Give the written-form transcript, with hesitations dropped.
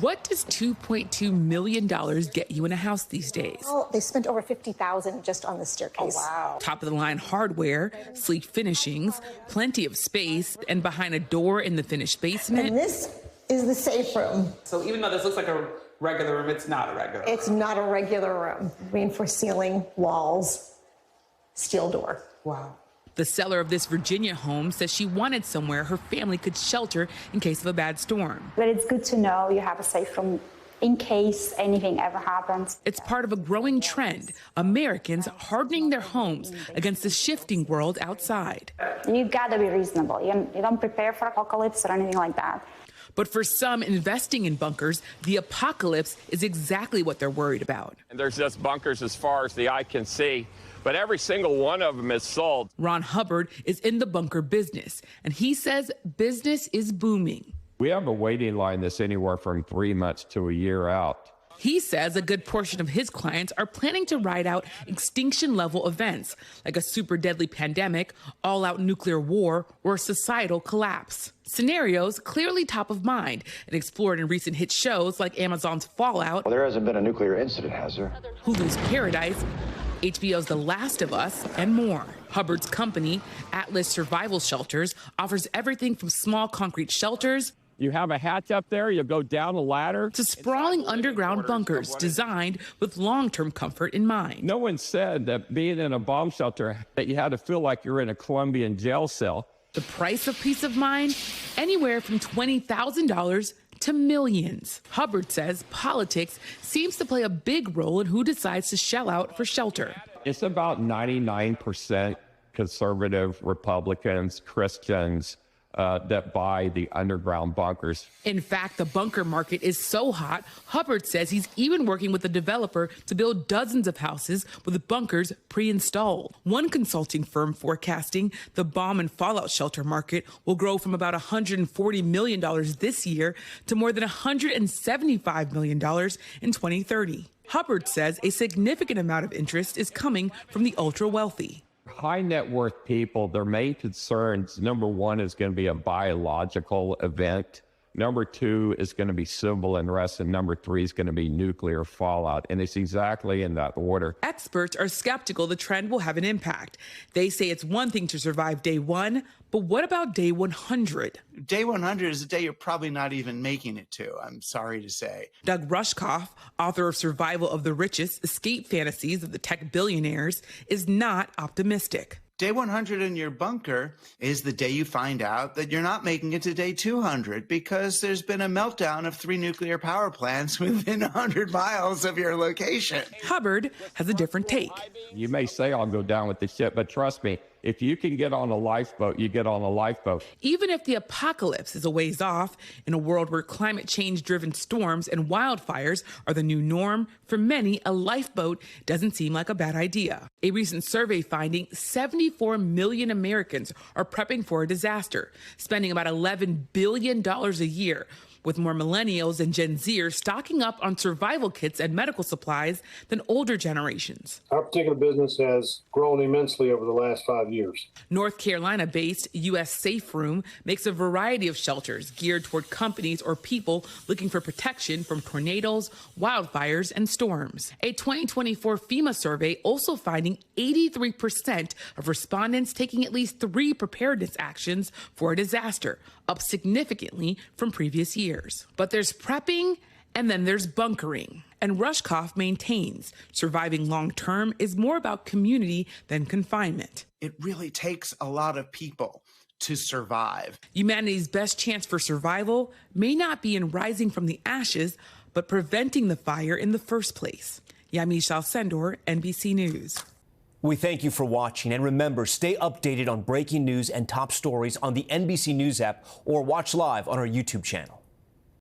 What does $2.2 million get you in a house these days? Well, they spent over $50,000 just on the staircase. Oh, wow. Top of the line hardware, sleek finishings, plenty of space, and behind a door in the finished basement. And this is the safe room. So even though this looks like a regular room, it's not a regular room. It's not a regular room. Reinforced ceiling, walls, steel door. Wow. The seller of this Virginia home says she wanted somewhere her family could shelter in case of a bad storm. But it's good to know you have a safe room in case anything ever happens. It's part of a growing trend, Americans hardening their homes against the shifting world outside. You gotta be reasonable. You don't prepare for apocalypse or anything like that. But for some investing in bunkers, the apocalypse is exactly what they're worried about. And there's just bunkers as far as the eye can see, but every single one of them is sold. Ron Hubbard is in the bunker business, and he says business is booming. We have a waiting line that's anywhere from 3 months to a year out. He says a good portion of his clients are planning to ride out extinction-level events, like a super deadly pandemic, all-out nuclear war, or societal collapse. Scenarios clearly top of mind and explored in recent hit shows like Amazon's Fallout. Well, there hasn't been a nuclear incident, has there? Hulu's Paradise, HBO's The Last of Us, and more. Hubbard's company, Atlas Survival Shelters, offers everything from small concrete shelters You have a hatch up there, you go down a ladder. to sprawling underground bunkers designed with long-term comfort in mind. No one said that being in a bomb shelter, that you had to feel like you're in a Colombian jail cell. The price of peace of mind? Anywhere from $20,000 to millions. Hubbard says politics seems to play a big role in who decides to shell out for shelter. It's about 99% conservative Republicans, Christians, that buy the underground bunkers. In fact, the bunker market is so hot, Hubbard says he's even working with a developer to build dozens of houses with bunkers pre-installed. One consulting firm forecasting the bomb and fallout shelter market will grow from about $140 million this year to more than $175 million in 2030. Hubbard says a significant amount of interest is coming from the ultra-wealthy. High net worth people, their main concerns, number one is going to be a biological event. Number two is going to be civil unrest. And number three is going to be nuclear fallout. And it's exactly in that order. Experts are skeptical the trend will have an impact. They say it's one thing to survive day one, but what about day 100? Day 100 is a day you're probably not even making it to, I'm sorry to say. Doug Rushkoff, author of Survival of the Richest, Escape Fantasies of the Tech Billionaires, is not optimistic. Day 100 in your bunker is the day you find out that you're not making it to day 200 because there's been a meltdown of 3 nuclear power plants within 100 miles of your location. Hubbard has a different take. You may say I'll go down with the ship, but trust me, if you can get on a lifeboat, you get on a lifeboat. Even if the apocalypse is a ways off, in a world where climate change-driven storms and wildfires are the new norm, for many, a lifeboat doesn't seem like a bad idea. A recent survey finding 74 million Americans are prepping for a disaster, spending about $11 billion a year, with more millennials and Gen Zers stocking up on survival kits and medical supplies than older generations. Our particular business has grown immensely over the last 5 years. North Carolina-based U.S. Safe Room makes a variety of shelters geared toward companies or people looking for protection from tornadoes, wildfires, and storms. A 2024 FEMA survey also finding 83% of respondents taking at least 3 preparedness actions for a disaster, up significantly from previous years. But there's prepping and then there's bunkering. And Rushkoff maintains surviving long-term is more about community than confinement. It really takes a lot of people to survive. Humanity's best chance for survival may not be in rising from the ashes, but preventing the fire in the first place. Yamiche Alcindor, NBC News. We thank you for watching, and remember, stay updated on breaking news and top stories on the NBC News app or watch live on our YouTube channel.